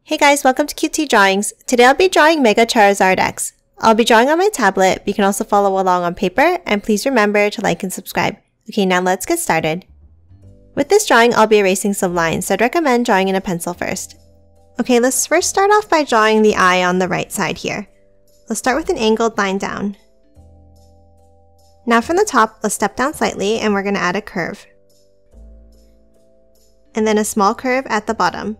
Hey guys, welcome to QT Drawings. Today I'll be drawing Mega Charizard X. I'll be drawing on my tablet, but you can also follow along on paper, and please remember to like and subscribe. Okay, now let's get started. With this drawing, I'll be erasing some lines, so I'd recommend drawing in a pencil first. Okay, let's first start off by drawing the eye on the right side here. Let's start with an angled line down. Now from the top, let's step down slightly and we're going to add a curve. And then a small curve at the bottom.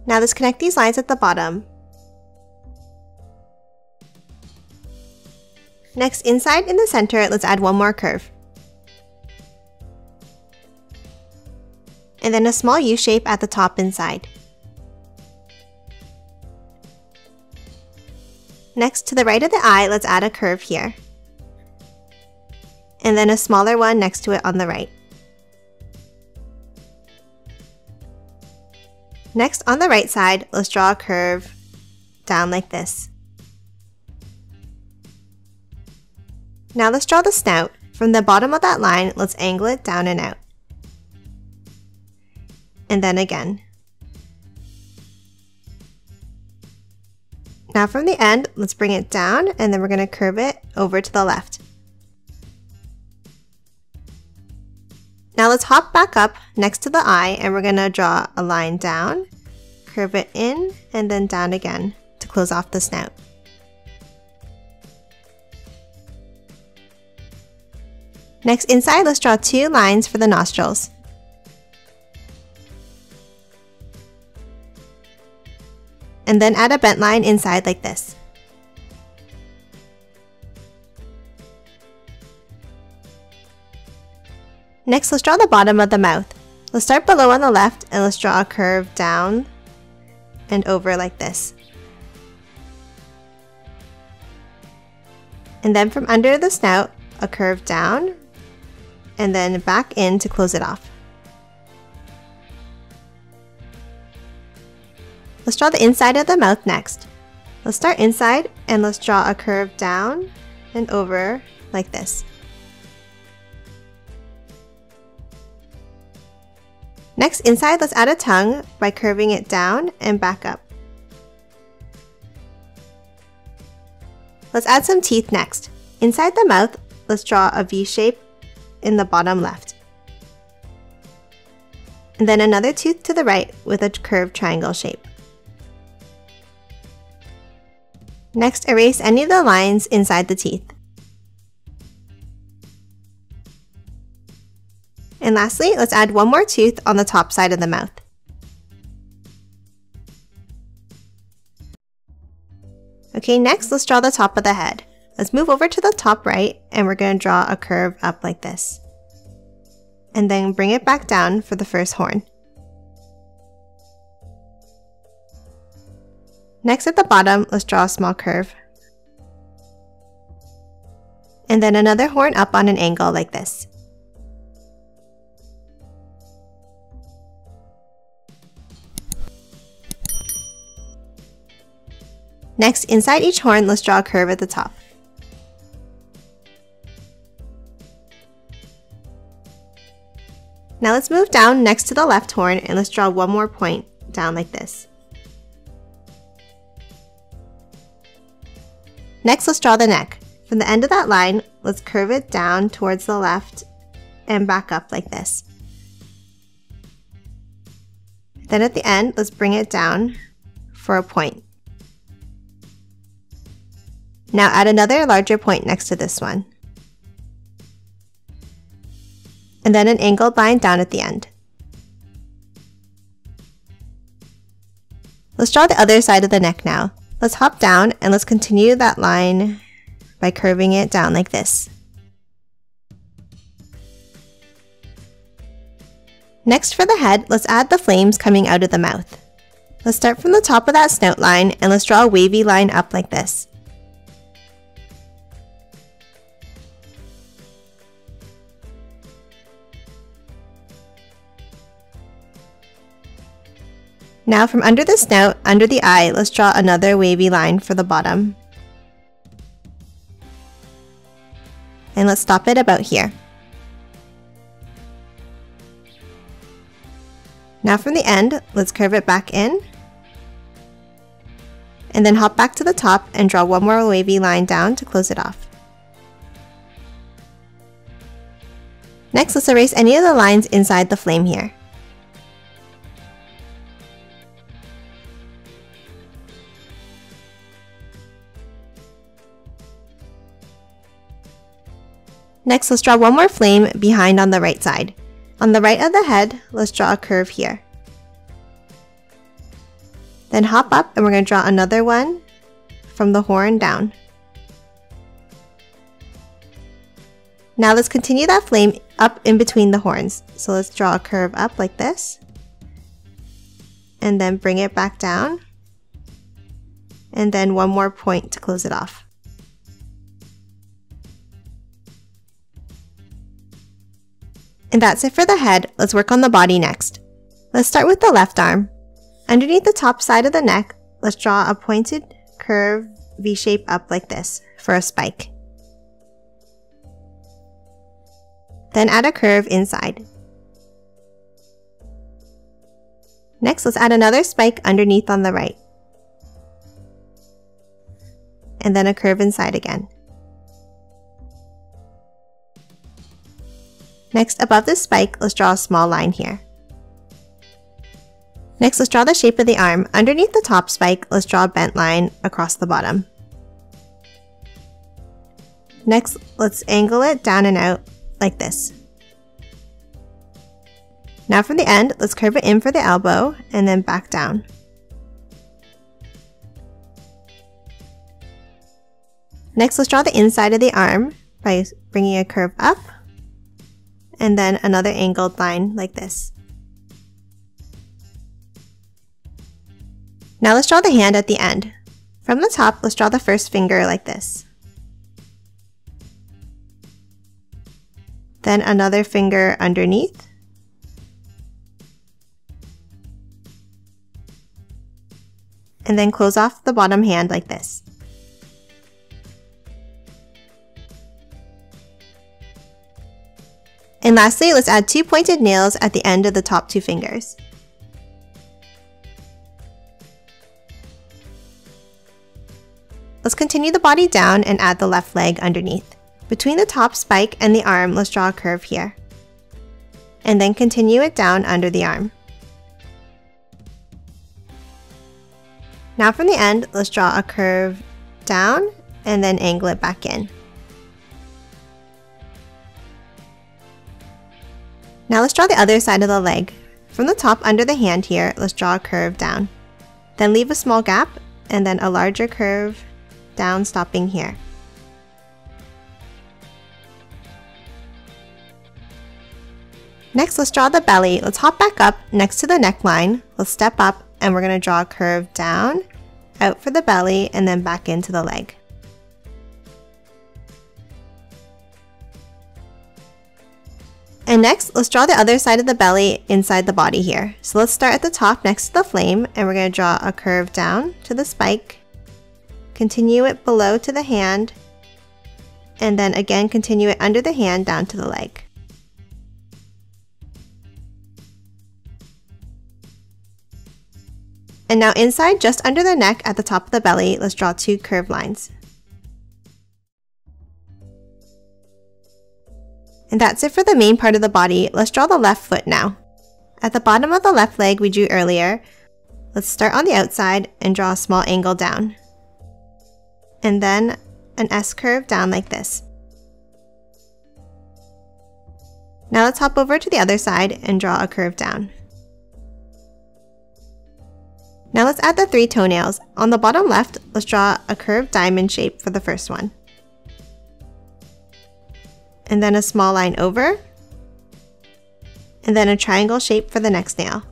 Now let's connect these lines at the bottom. Next, inside in the center, let's add one more curve. And then a small U shape at the top inside. Next, to the right of the eye, let's add a curve here. And then a smaller one next to it on the right. Next, on the right side, let's draw a curve down like this. Now let's draw the snout. From the bottom of that line, let's angle it down and out. And then again. Now from the end, let's bring it down and then we're going to curve it over to the left. Now let's hop back up next to the eye and we're going to draw a line down, curve it in, and then down again to close off the snout. Next, inside, let's draw two lines for the nostrils. And then add a bent line inside like this. Next, let's draw the bottom of the mouth. Let's start below on the left and let's draw a curve down and over like this. And then from under the snout, a curve down and then back in to close it off. Let's draw the inside of the mouth next. Let's start inside and let's draw a curve down and over like this. Next, inside, let's add a tongue by curving it down and back up. Let's add some teeth next. Inside the mouth, let's draw a V shape in the bottom left. And then another tooth to the right with a curved triangle shape. Next, erase any of the lines inside the teeth. And lastly, let's add one more tooth on the top side of the mouth. Okay, next let's draw the top of the head. Let's move over to the top right and we're going to draw a curve up like this. And then bring it back down for the first horn. Next at the bottom, let's draw a small curve. And then another horn up on an angle like this. Next, inside each horn, let's draw a curve at the top. Now let's move down next to the left horn and let's draw one more point down like this. Next, let's draw the neck. From the end of that line, let's curve it down towards the left and back up like this. Then at the end, let's bring it down for a point. Now add another larger point next to this one. And then an angled line down at the end. Let's draw the other side of the neck now. Let's hop down and let's continue that line by curving it down like this. Next for the head, let's add the flames coming out of the mouth. Let's start from the top of that snout line and let's draw a wavy line up like this. Now from under the snout, under the eye, let's draw another wavy line for the bottom. And let's stop it about here. Now from the end, let's curve it back in. And then hop back to the top and draw one more wavy line down to close it off. Next, let's erase any of the lines inside the flame here. Next, let's draw one more flame behind on the right side. On the right of the head, let's draw a curve here. Then hop up and we're going to draw another one from the horn down. Now let's continue that flame up in between the horns. So let's draw a curve up like this. And then bring it back down. And then one more point to close it off. And that's it for the head. Let's work on the body next. Let's start with the left arm. Underneath the top side of the neck, let's draw a pointed curve V-shape up like this for a spike. Then add a curve inside. Next, let's add another spike underneath on the right. And then a curve inside again. Next, above this spike, let's draw a small line here. Next, let's draw the shape of the arm. Underneath the top spike, let's draw a bent line across the bottom. Next, let's angle it down and out like this. Now from the end, let's curve it in for the elbow and then back down. Next, let's draw the inside of the arm by bringing a curve up and then another angled line like this. Now let's draw the hand at the end. From the top, let's draw the first finger like this. Then another finger underneath. And then close off the bottom hand like this. And lastly, let's add two pointed nails at the end of the top two fingers. Let's continue the body down and add the left leg underneath. Between the top spike and the arm, let's draw a curve here. And then continue it down under the arm. Now from the end, let's draw a curve down and then angle it back in. Now let's draw the other side of the leg. From the top under the hand here, let's draw a curve down. Then leave a small gap and then a larger curve down, stopping here. Next, let's draw the belly. Let's hop back up next to the neckline. Let's step up and we're going to draw a curve down, out for the belly, and then back into the leg. And next, let's draw the other side of the belly inside the body here. So let's start at the top next to the flame and we're going to draw a curve down to the spike, continue it below to the hand, and then again continue it under the hand down to the leg. And now inside, just under the neck at the top of the belly, let's draw two curved lines. And that's it for the main part of the body. Let's draw the left foot now. At the bottom of the left leg we drew earlier, let's start on the outside and draw a small angle down. And then an S curve down like this. Now let's hop over to the other side and draw a curve down. Now let's add the three toenails. On the bottom left, let's draw a curved diamond shape for the first one. And then a small line over. And then a triangle shape for the next nail.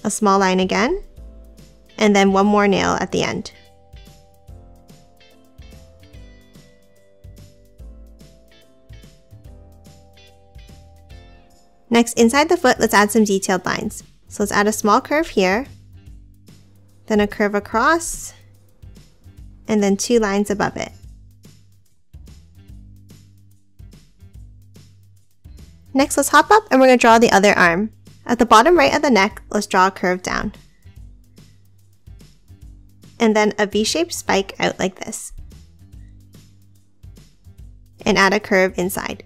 A small line again. And then one more nail at the end. Next, inside the foot, let's add some detailed lines. So let's add a small curve here, then a curve across, and then two lines above it. Next, let's hop up and we're going to draw the other arm. At the bottom right of the neck, let's draw a curve down. And then a V-shaped spike out like this. And add a curve inside.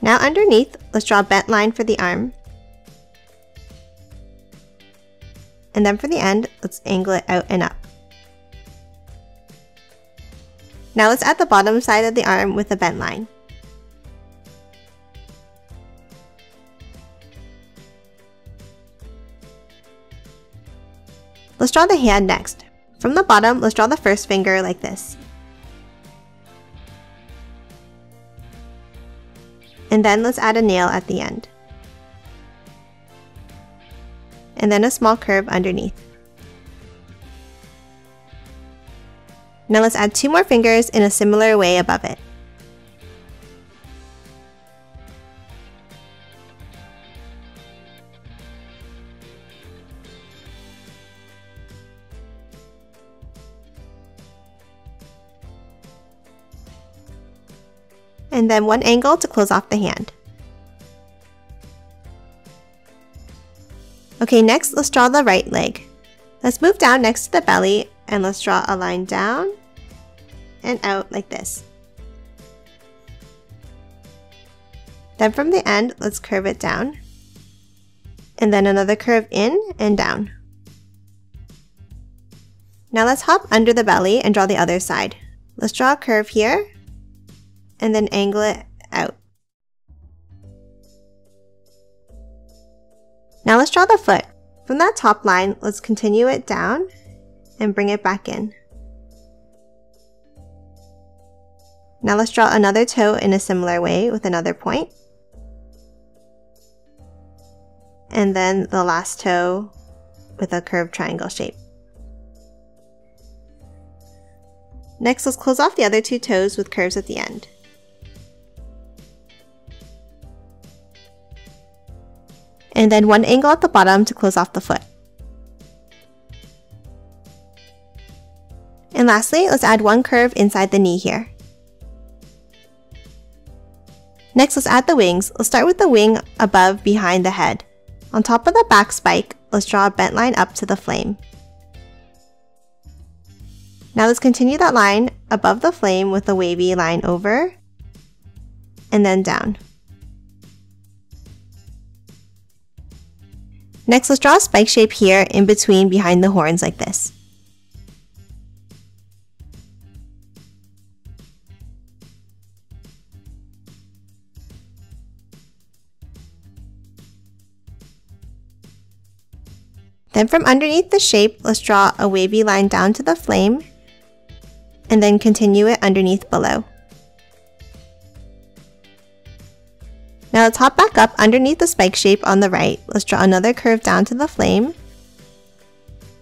Now underneath, let's draw a bent line for the arm. And then for the end, let's angle it out and up. Now let's add the bottom side of the arm with a bent line. Let's draw the hand next. From the bottom, let's draw the first finger like this. And then let's add a nail at the end. And then a small curve underneath. Now let's add 2 more fingers in a similar way above it. And then 1 angle to close off the hand. Okay, next let's draw the right leg. Let's move down next to the belly and let's draw a line down and out like this. Then from the end, let's curve it down. And then another curve in and down. Now let's hop under the belly and draw the other side. Let's draw a curve here and then angle it out. Now let's draw the foot. From that top line, let's continue it down and bring it back in. Now let's draw another toe in a similar way with another point. And then the last toe with a curved triangle shape. Next, let's close off the other 2 toes with curves at the end. And then 1 angle at the bottom to close off the foot. And lastly, let's add 1 curve inside the knee here. Next, let's add the wings. Let's start with the wing above behind the head. On top of the back spike, let's draw a bent line up to the flame. Now let's continue that line above the flame with a wavy line over and then down. Next, let's draw a spike shape here in between behind the horns like this. Then from underneath the shape, let's draw a wavy line down to the flame and then continue it underneath below. Now let's hop back up underneath the spike shape on the right. Let's draw another curve down to the flame.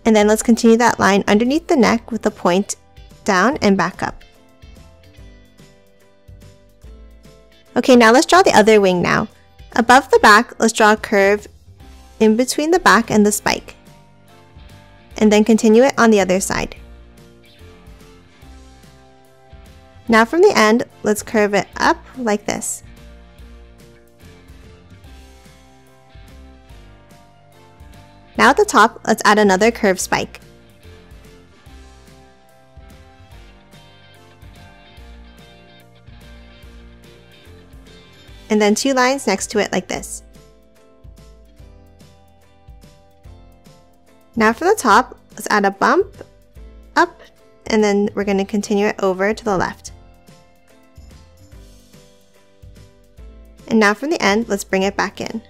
And then let's continue that line underneath the neck with a point down and back up. Okay, now let's draw the other wing now. Above the back, let's draw a curve in between the back and the spike. And then continue it on the other side. Now from the end, let's curve it up like this. Now at the top, let's add another curved spike. And then 2 lines next to it like this. Now for the top, let's add a bump, up, and then we're going to continue it over to the left. And now from the end, let's bring it back in.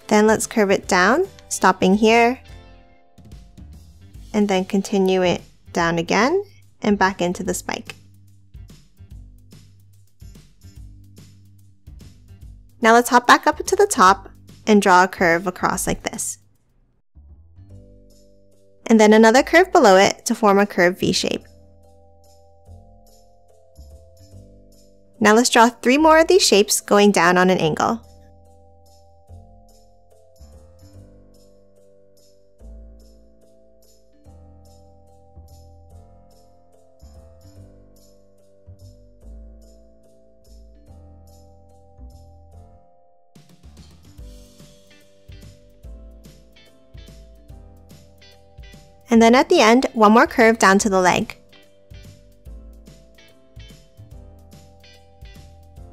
Then let's curve it down, stopping here, and then continue it down again and back into the spike. Now let's hop back up to the top and draw a curve across like this. And then another curve below it to form a curved V shape. Now let's draw 3 more of these shapes going down on an angle. And then at the end, one more curve down to the leg.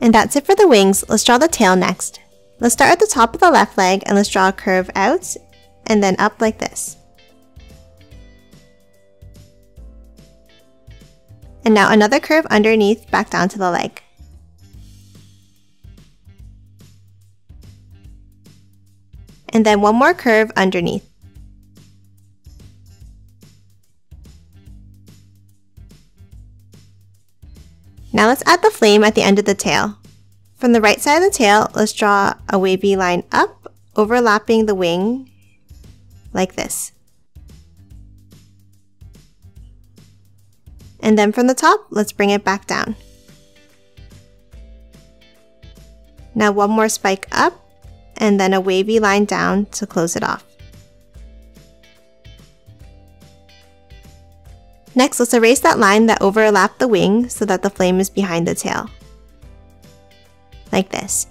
And that's it for the wings. Let's draw the tail next. Let's start at the top of the left leg and let's draw a curve out and then up like this. And now another curve underneath back down to the leg. And then one more curve underneath. Now let's add the flame at the end of the tail. From the right side of the tail, let's draw a wavy line up, overlapping the wing, like this. And then from the top, let's bring it back down. Now one more spike up, and then a wavy line down to close it off. Next, let's erase that line that overlapped the wing so that the flame is behind the tail. Like this.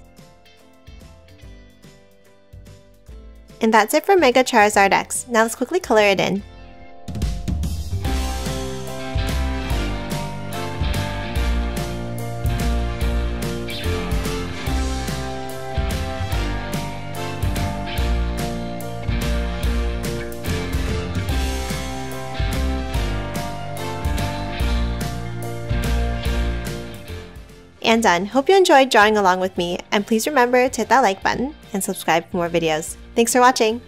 And that's it for Mega Charizard X. Now let's quickly color it in. And done. Hope you enjoyed drawing along with me, and please remember to hit that like button and subscribe for more videos. Thanks for watching!